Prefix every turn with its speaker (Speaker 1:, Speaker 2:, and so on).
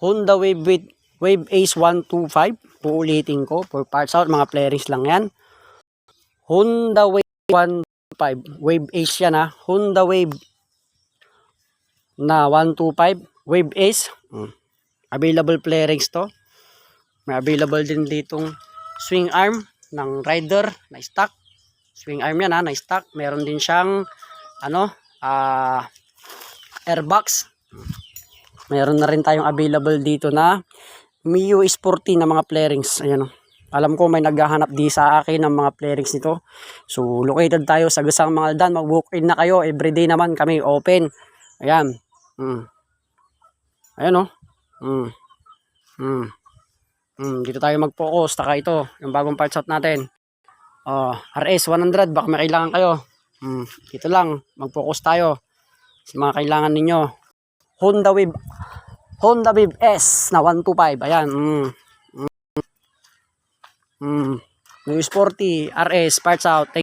Speaker 1: Honda Wave Ace 125. Uulitin ko, for parts out, mga playerings lang yan. Honda Wave 125. Wave Ace yan ha. Honda Wave na 125. Wave Ace. Available playerings to. May available din ditong swing arm ng rider na stock. Swing arm yan ha, na stock. Meron din siyang airbox. Meron na rin tayong available dito na Mio Sporty na mga playerings. Ayan. Alam ko may naghahanap di sa akin ng mga playerings nito. So located tayo sa Gasang Mangaldan. Mag-walk-in na kayo. Everyday naman kami open. Ayan. Ayan o. Dito tayo mag-focus. Taka ito. Yung bagong parts out natin. RS 100. Baka may kailangan kayo. Dito lang. Mag-focus tayo sa mga kailangan ninyo. Honda Wave S na 125. Ayan. New Sporty RS parts out. Thank